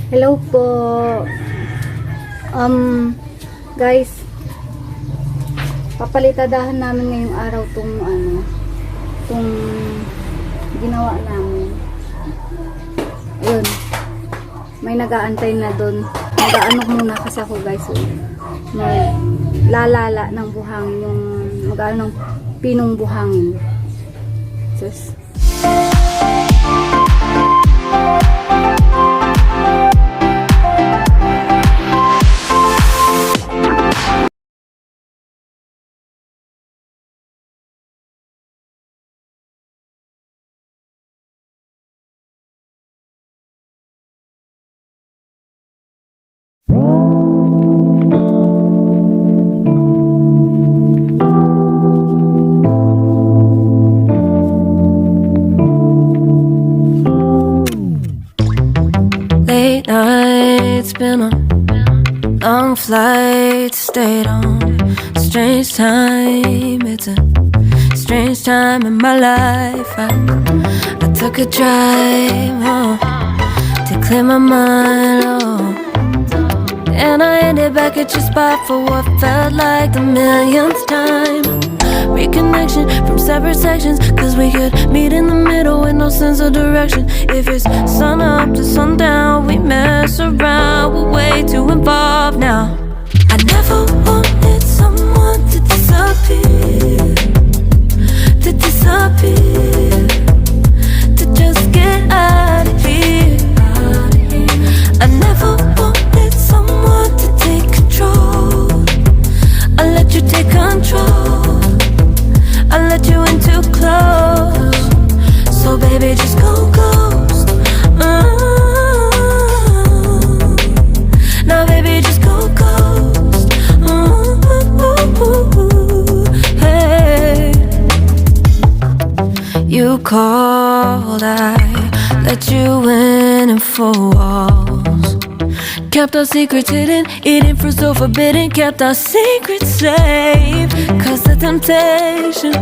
Hello po. Guys, papalitadahan namin ngayong araw tong ginawa namin. Ayun. May nag-aantay na doon. Nag-ano muna kasi ako, guys. Lalala ng buhangin, yung mag-ano ng pinong buhangin. Just late nights, been on long flights, stayed on strange time. It's a strange time in my life. I took a drive to clear my mind, and I ended back at your spot for what felt like the millionth time. Reconnection from separate sections, cause we could meet in the middle with no sense of direction. If it's sun up to sundown, we mess around, we're way too involved now. I never wanted someone to disappear, to just get out of here. I never wanted someone to take control. I let you take control, I let you in too close. So baby, just go ghost. Now baby, just go ghost. Hey, you called, I let you in and 4 walls. Kept our secrets hidden, eating fruit so forbidden. Kept our secrets safe, cause the temptation,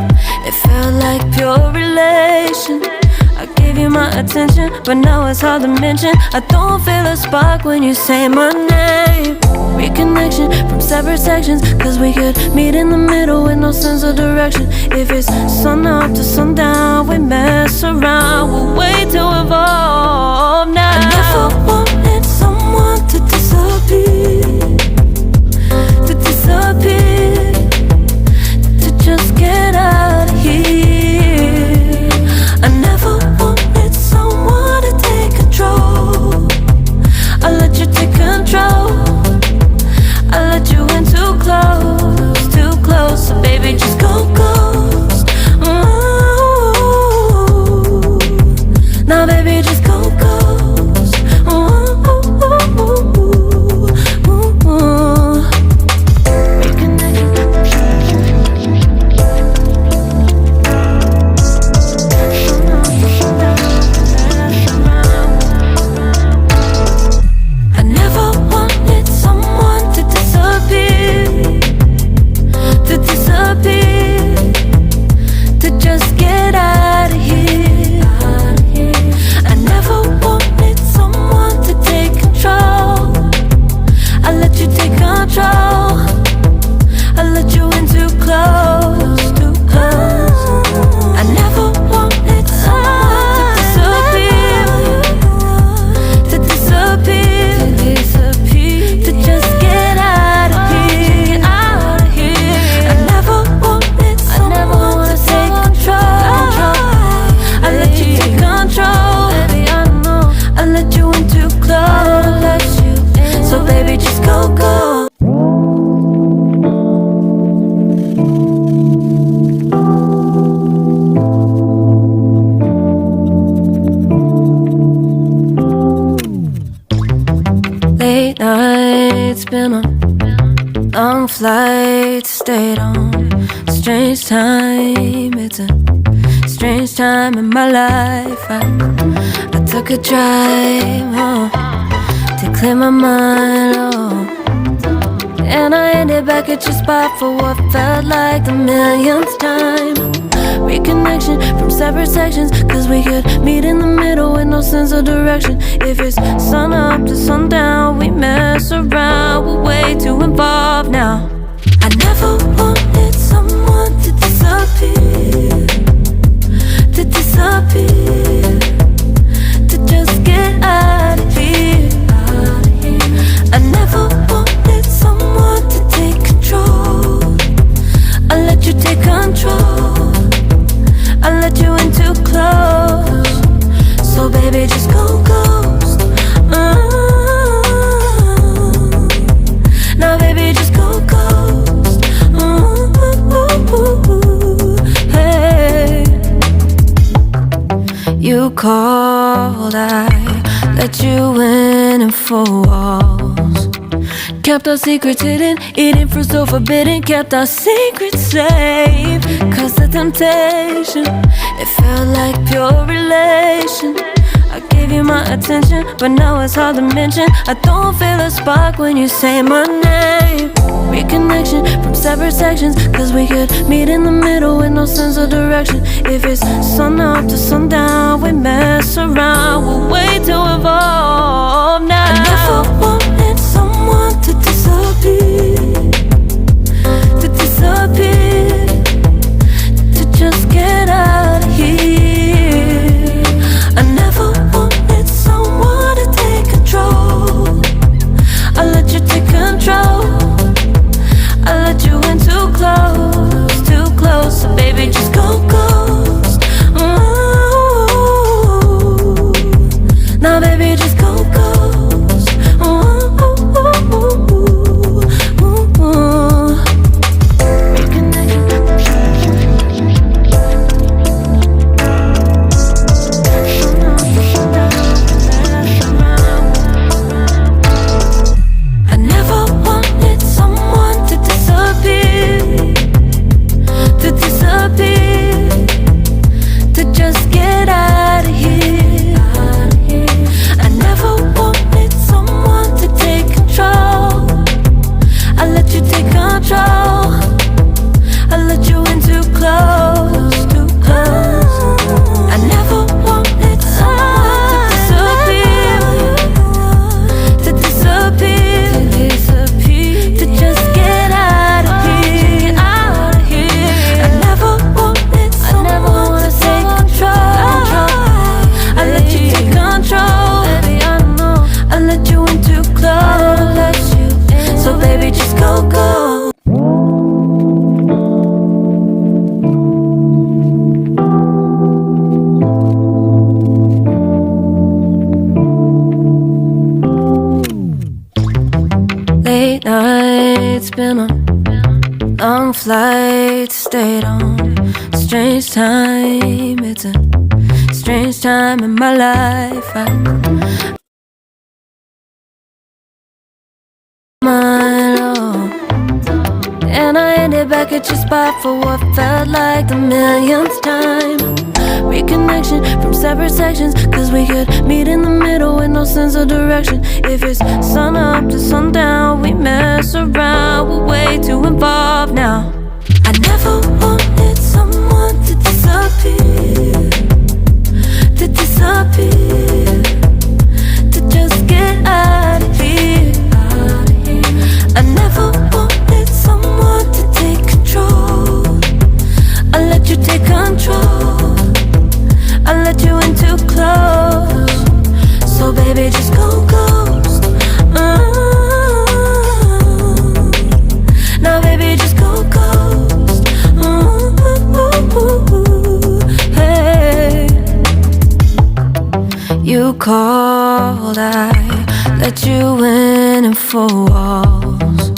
it felt like pure relation. I gave you my attention, but now it's hard to mention. I don't feel a spark when you say my name. Reconnection from separate sections, cause we could meet in the middle with no sense of direction. If it's sun up to sundown, we mess around, we're way too involved now. I never wanted someone to disappear, to just get out of here. I never wanted someone to take control. I let you take control, I let you in too close. So baby, just go ghost. Ooh. Now baby, just go ghost. I never wanted someone to disappear, to just get out of here. I never wanted someone to take control. I let you take control, I let you in too close. I never wanted someone to disappear, to just get out of here. I never wanted someone to take control. I let you take control, baby, I know. I let you in too close. So baby, just go. Late nights, been on long flights, stayed on strange time. It's a strange time in my life. I took a drive to clear my mind, And I ended back at your spot for what felt like the millionth time. reconnection from separate sections, cause we could meet in the middle with no sense of direction. If it's sun up to sundown, we mess around, we're way too involved now. I never wanted someone to disappear, to disappear, to just get out of here. I never wanted someone to take control. I let you take control, I let you in too close. So baby, just go ghost. Now baby, just go ghost. Hey. You called, I let you in and 4 walls. Kept our secrets hidden, eating fruit so forbidden. Kept our secrets safe, cause the temptation, it felt like pure relation. I gave you my attention, but now it's hard to mention. I don't feel a spark when you say my name. Reconnection from separate sections, cause we could meet in the middle with no sense of direction. If it's sun up to sundown, we mess around, we're way too involved now. I never wanted someone to disappear, to disappear, to just get out of here. I never wanted someone to take control. I let you take control, I let you in too close, so baby, just go ghost. Ooh. Now baby, just go ghost. Ooh. I never wanted someone to disappear, to disappear, to just get out of here. I never wanted someone to take control. I let you take control, I let you in too close, too close. I never wanted someone to disappear, to just get out of here. I never wanted someone to take control. I let you take control, I let you in too close. So baby, just go go. Late nights, been on long flights, stayed on strange time. It's a strange time in my life. And I ended back at your spot for what felt like the millionth time. Reconnection from separate sections, cause we could meet in the middle with no sense of direction. If it's sun up to sundown, we mess around, we're way too involved now. I never wanted someone to disappear, to disappear, to just get out of here. I never wanted someone to take control. I let you take control, I let you in too close. So baby, just go ghost. Now baby, just go ghost. Hey. You called, I let you in and 4 walls.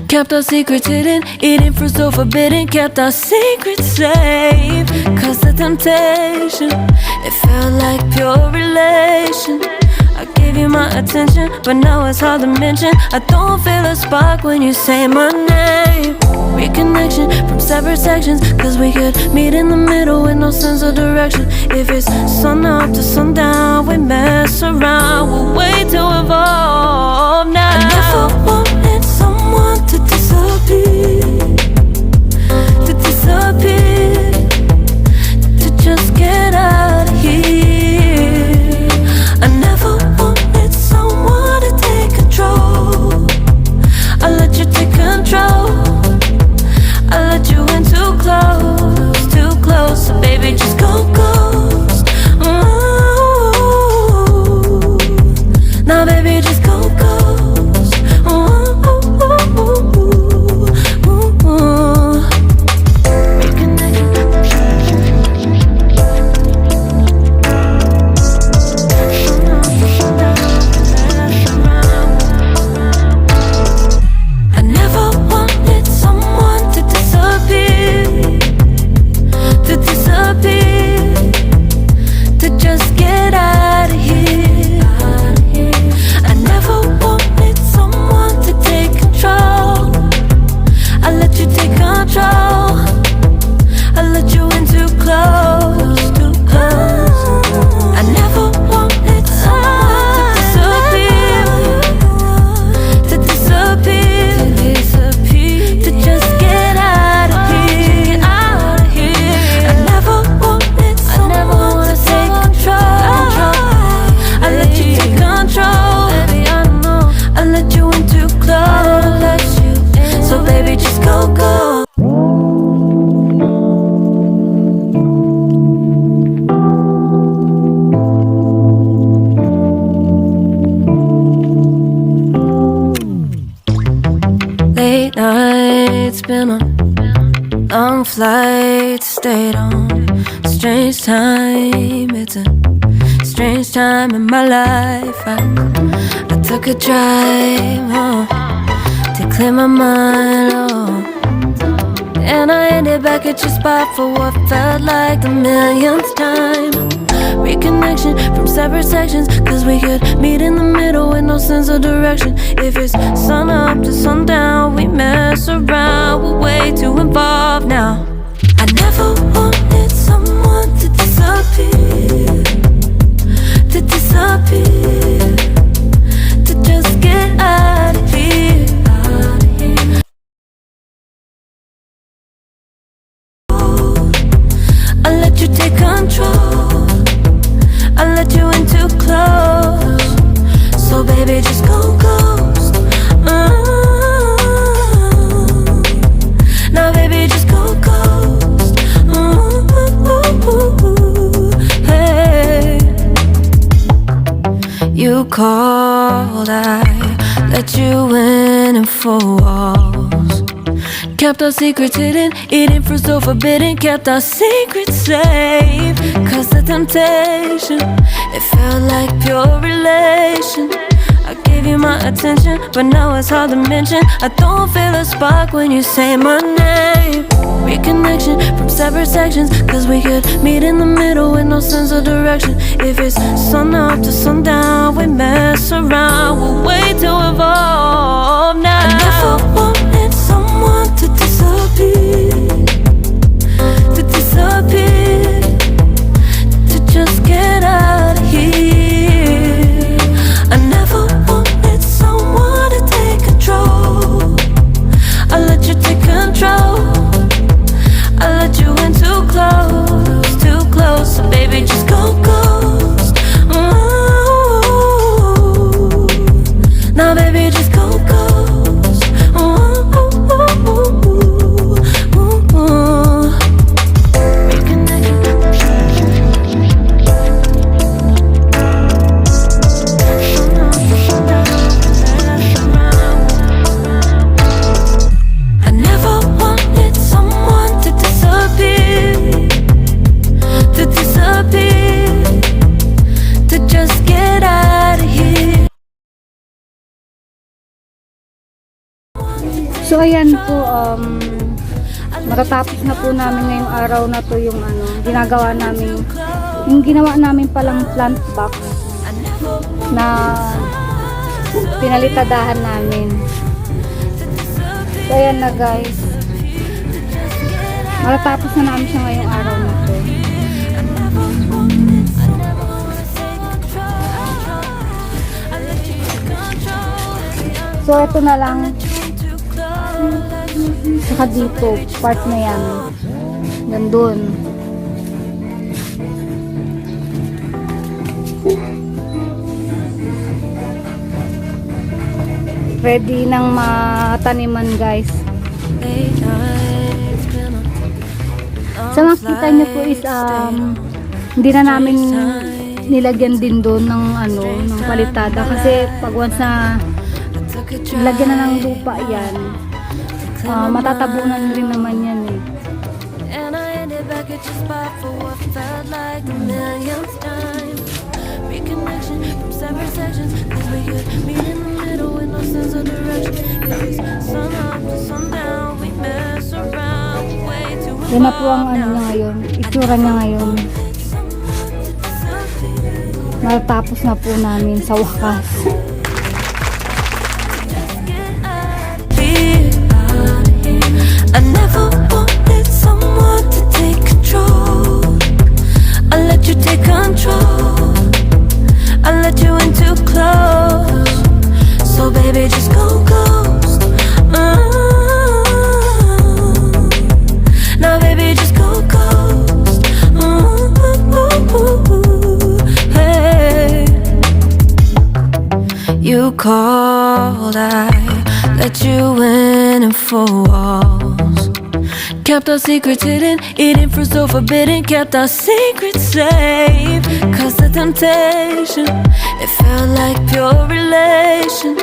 Kept our secrets hidden, eating fruit so forbidden. Kept our secrets safe, cause the temptation, it felt like pure relation. I gave you my attention, but now it's hard to mention. I don't feel a spark when you say my name. Reconnection from separate sections, cause we could meet in the middle with no sense of direction. If it's sun up to sundown, we mess around, we're way too involved now. I never wanted someone to disappear, to disappear, It's been a long flight, stayed on a strange time. It's a strange time in my life. I took a drive home to clear my mind, and I ended back at your spot for what felt like the millionth time. Reconnection from separate sections, cause we could meet in the middle with no sense of direction. If it's sun up to sundown, we mess around, we're way too involved now. I never wanted someone to disappear, to just get out of here. I let you take control, I let you in too close, so baby just go ghost. Now baby just go ghost. Hey, you called, I let you in and 4 walls. Kept our secrets hidden, eating fruit so forbidden. Kept our secrets safe, cause the temptation, it felt like pure relation. I gave you my attention, but now it's hard to mention. I don't feel a spark when you say my name. Reconnection from separate sections, cause we could meet in the middle with no sense of direction. If it's sun up to sundown, we mess around, we're way too evolved now. I never wanted someone to disappear, to just get out of here. I never wanted someone to take control, I let you take control, I let you in too close, so baby just go ghost. Now baby just go ghost. I never wanted someone to disappear, to just get out of here. So ayan po, matatapos na po namin ngayong araw na to yung ginagawa namin, yung ginawa namin palang plant box na pinalitadahan namin. So ayan na guys, matatapos na namin siya ngayong araw na to. So ito na lang, saka dito, part na yan, nandun. Ready nang mataniman guys. Sa makita nyo po is hindi na namin nilagyan din doon ng ng palitada, kasi pag once na lagyan na ng lupa yan, matatabunan rin naman yan eh. And I ended back at your spot for what felt like the millionth time. Reconnection from separate sections, cause we could meet in the middle with no sense of direction. If it's sun up to sundown, we mess around, way too involved. Yan na po ang niya ngayon, itsura niya ngayon. Natapos na po namin sa wakas. I never wanted someone to take control, I let you take control, I let you in too close, so baby just go ghost. Now baby just go ghost. Hey, you called, I let you in and 4 walls. Kept our secrets hidden, eating fruit so forbidden. Kept our secrets safe, cause the temptation, it felt like pure relation.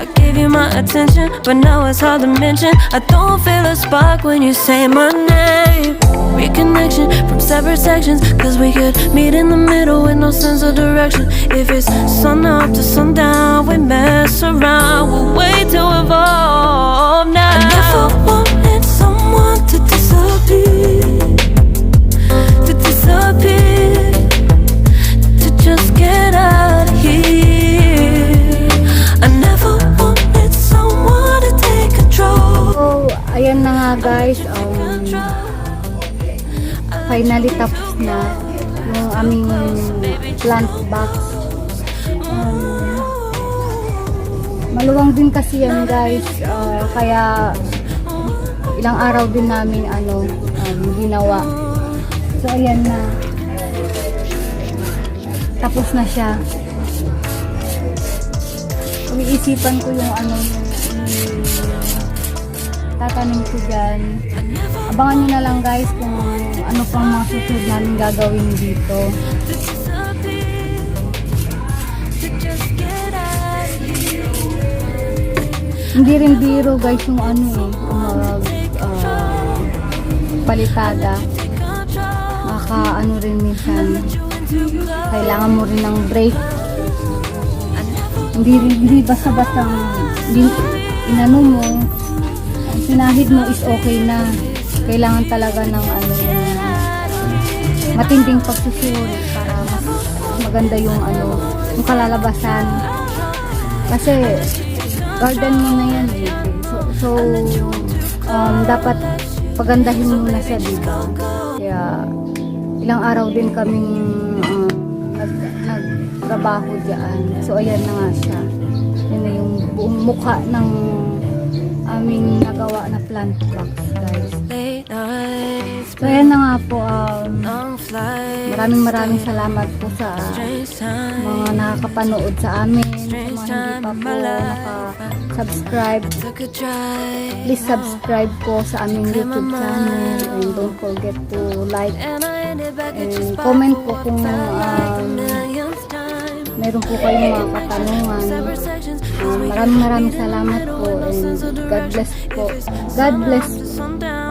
I gave give you my attention, but now it's hard to mention. I don't feel a spark when you say my name. Reconnection from separate sections, cause we could meet in the middle with no sense of direction. If it's sun up to sundown, we mess around, we'll wait to evolve now. I never wanted someone to disappear, to disappear, to just get out of here. I never wanted someone to take control. So, ayan na nga guys, finally tapos na yung aming plant box. Maluwang din kasi yan guys, kaya ilang araw din namin ginawa. So ayan na, tapos na siya. Umiisipan ko yung tatanim ko dyan. Abangan nyo na lang guys kung ano pang mga susunod namin gagawin dito. Hindi rin biro guys yung palitada. Maka rin minsan, kailangan mo rin ng break. Hindi basta-basta inano mo, sinahid mo is okay na. Kailangan talaga ng matinding pagsusuri para mas maganda yung yung kalalabasan. Kasi garden mo na yan, so dapat pagandahin mo na siya dito. Kaya ilang araw din kaming nagtrabaho dyan. So ayan na nga siya. Yan na yung buong mukha ng aming nagawa na plant box guys. So ayan na nga po, maraming salamat po sa mga nakakapanood sa amin, sa mga hindi pa po naka-subscribe. Please subscribe po sa aming YouTube channel, and don't forget to like and comment po kung meron po kayong mga katanungan. Maraming salamat po, and God bless po. God bless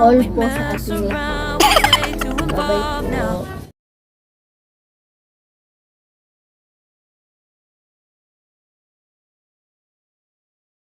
all po sa ating lahat.